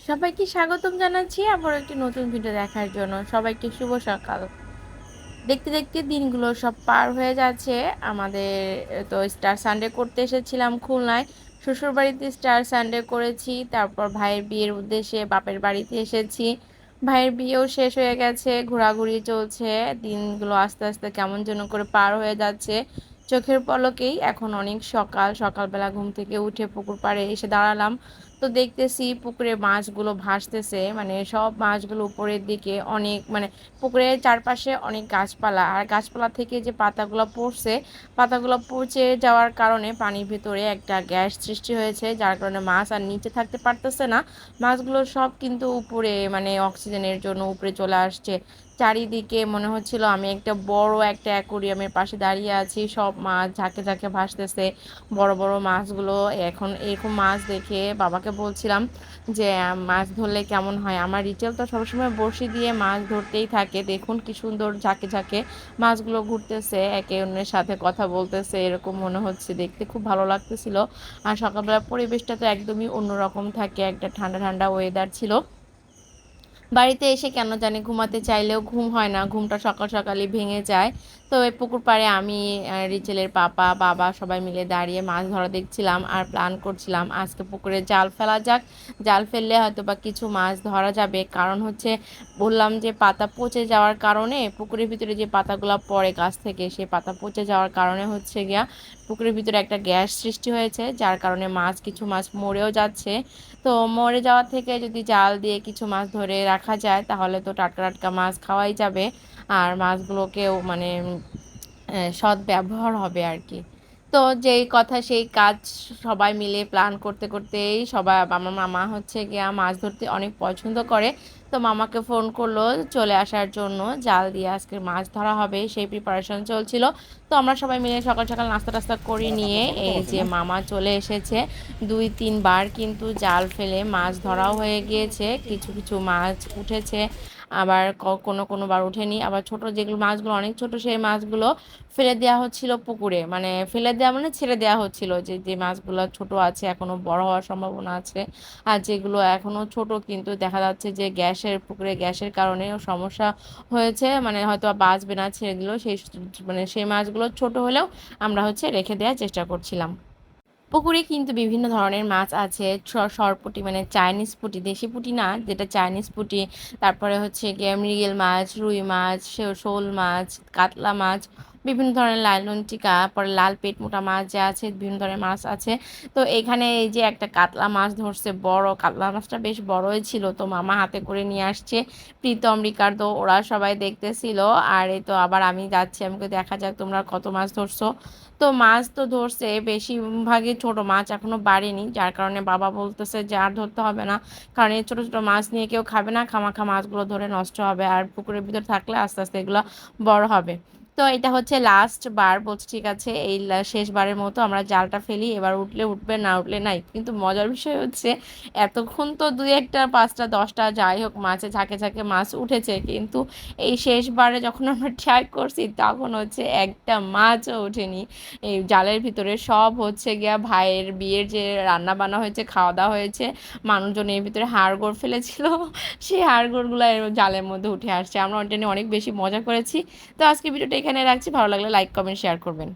সবাইকে স্বাগতম জানাচ্ছি আবার একটি নতুন ভিডিও দেখার জন্য। সবাইকে শুভ সকাল। দেখতে দেখতে দিনগুলো সব পার হয়ে যাচ্ছে। আমাদের তো স্টার সানডে করতে এসেছিলাম খুলনায়। শ্বশুরবাড়িতে স্টার সানডে করেছি, তারপর ভাইয়ের বিয়ের উদ্দেশ্যে বাপের বাড়িতে এসেছি। ভাইয়ের বিয়েও শেষ হয়ে গেছে, ঘোরাঘুরি চলছে। দিনগুলো আস্তে আস্তে কেমন যেন করে পার হয়ে যাচ্ছে চোখের পলকেই। এখন অনেক সকাল, সকালবেলা ঘুম থেকে উঠে পুকুর পাড়ে এসে দাঁড়ালাম। তো দেখতেছি পুকুরে মাছগুলো ভাসতেছে, মানে সব মাছগুলো উপরের দিকে অনেক, মানে পুকুরের চারপাশে অনেক গাছপালা, আর গাছপালা থেকে যে পাতাগুলো পড়ছে, পাতাগুলো পচে যাওয়ার কারণে পানির ভিতরে একটা গ্যাস সৃষ্টি হয়েছে, যার কারণে মাছ আর নিচে থাকতে পারতেছে না। মাছগুলো সব কিন্তু উপরে, মানে অক্সিজেনের জন্য উপরে চলে আসছে। চারিদিকে মনে হচ্ছিল আমি একটা বড় একটা অ্যাকোরিয়ামের পাশে দাঁড়িয়ে আছি। সব মাছ ঝাঁকে ঝাঁকে ভাসতেছে, বড় বড় মাছগুলো। এখন এরকম মাছ দেখে বাবাকে বলছিলাম যে মাছ ধরলে কেমন হয়। আমার রিটেল তো সবসময় বড়শি দিয়ে মাছ ধরতেই থাকে, দেখুন কি সুন্দর ঝাঁকে ঝাঁকে মাছগুলো ঘুরতেছে, একে অন্যের সাথে কথা বলতেছে, এরকম মনে হচ্ছে, দেখতে খুব ভালো লাগতেছিল। আর সকালবেলা পরিবেশটা তো একদমই অন্যরকম থাকে, একটা ঠান্ডা ঠান্ডা ওয়েদার ছিল। বাড়িতে এসে কেন জানি ঘুমাতে চাইলেও ঘুম হয় না, ঘুমটা সকাল সকালই ভেঙে যায়। তো এই পুকুর পাড়ে আমি, রিচেলের পাপা, বাবা সবাই মিলে দাঁড়িয়ে মাছ ধরা দেখছিলাম আর প্ল্যান করছিলাম আজকে পুকুরে জাল ফেলা যাক। জাল ফেললে হয়তো বা কিছু মাছ ধরা যাবে, কারণ হচ্ছে বললাম যে পাতা পচে যাওয়ার কারণে, পুকুরের ভিতরে যে পাতাগুলো পড়ে গাছ থেকে, সেই পাতা পচে যাওয়ার কারণে হচ্ছে গিয়া পুকুরের ভিতরে একটা গ্যাস সৃষ্টি হয়েছে, যার কারণে কিছু মাছ মরেও যাচ্ছে। তো মরে যাওয়া থেকে যদি জাল দিয়ে কিছু মাছ ধরে রাখা যায় তাহলে তো টাটকা টাটকা মাছ খাওয়াই যাবে, আর মাছগুলোকেও মানে সৎ ব্যবহার হবে আর কি। তো যেই কথা সেই কাজ, সবাই মিলে প্ল্যান করতে করতেই সবাই, আমার মামা হচ্ছে গিয়া মাছ ধরতে অনেক পছন্দ করে। তো মামাকে ফোন করলো চলে আসার জন্য, জাল দিয়ে আজকে মাছ ধরা হবে সেই প্রিপারেশন চলছিল। তো আমরা সবাই মিলে সকাল সকাল নাস্তা টাস্তা করে নিয়ে এই যে মামা চলে এসেছে। 2-3 বার কিন্তু জাল ফেলে মাছ ধরাও হয়ে গিয়েছে, কিছু কিছু মাছ উঠেছে, আবার কোনো কোনো বার উঠেনি। আবার ছোট যেগুলো মাছগুলো অনেক ছোট, সেই মাছগুলো ফেলে দেওয়া হচ্ছিল পুকুরে, মানে ফেলে দেওয়া মানে ছেড়ে দেওয়া হচ্ছিল, যে যে মাছগুলো ছোট আছে এখনো বড় হওয়ার সম্ভাবনা আছে। আর যেগুলো এখনো ছোট কিন্তু দেখা যাচ্ছে যে পুকুরে গ্যাসের কারণে সমস্যা হয়েছে, মানে হয়তো বাঁচবে না, ছেড়ে দিল, মানে সেই মাছগুলো ছোট হলেও আমরা হচ্ছে রেখে দেওয়ার চেষ্টা করছিলাম। পুকুরে কিন্তু বিভিন্ন ধরনের মাছ আছে। সরপুঁটি মানে চাইনিজ পুঁটি, দেশি পুঁটি না, যেটা চাইনিজ পুঁটি। তারপরে হচ্ছে গিয়ে মৃগেল মাছ, রুই মাছ, শোল মাছ, কাতলা মাছ, বিভিন্ন ধরনের লালনটিকা, পরে লাল পেট মোটা মাছ যা আছে, বিভিন্ন ধরনের মাছ আছে। তো এখানে এই যে একটা কাতলা মাছ ধরছে, বড় কাতলা মাছটা বেশ বড়ই ছিল, তো মামা হাতে করে নিয়ে আসছে। প্রীতম, রিকার্দো ওরা সবাই দেখতেছিল। আর এই তো আবার আমি যাচ্ছি, আমাকে দেখা যাক তোমরা কত মাছ ধরছো। তো মাছ তো ধরছে, বেশিরভাগই ছোট মাছ, এখনো বাড়েনি, যার কারণে বাবা বলতেছে যে আর ধরতে হবে না, কারণ এই ছোট ছোট মাছ নিয়ে কেউ খাবে না, খামাখা মাছগুলো ধরে নষ্ট হবে, আর পুকুরের ভিতর থাকলে আস্তে আস্তে এগুলো বড় হবে। তো এটা হচ্ছে লাস্ট বার, বলছি ঠিক আছে এই শেষবারের মতো আমরা জালটা ফেলি, এবার উঠলে উঠবে, না উঠলে নাই। কিন্তু মজার বিষয় হচ্ছে এতক্ষণ তো 2-1-5-10টা যাই হোক মাছে ঝাঁকে ঝাঁকে মাছ উঠেছে, কিন্তু এই শেষবারে যখন আমরা ট্রাই করছি তখন হচ্ছে একটা মাছও ওঠেনি এই জালের ভিতরে। সব হচ্ছে গিয়া ভাইয়ের বিয়ের যে রান্না বান্না হয়েছে, খাওয়া দাওয়া হয়েছে, মানুষজন এর ভিতরে হাড়গোড় ফেলেছিল, সেই হাড়গোড়গুলো জালের মধ্যে উঠে আসছে। আমরা ওটা নিয়ে অনেক বেশি মজা করেছি। তো আজকে ভিডিওটা এখানে রাখছি, ভালো লাগলে লাইক কমেন্ট শেয়ার করবেন।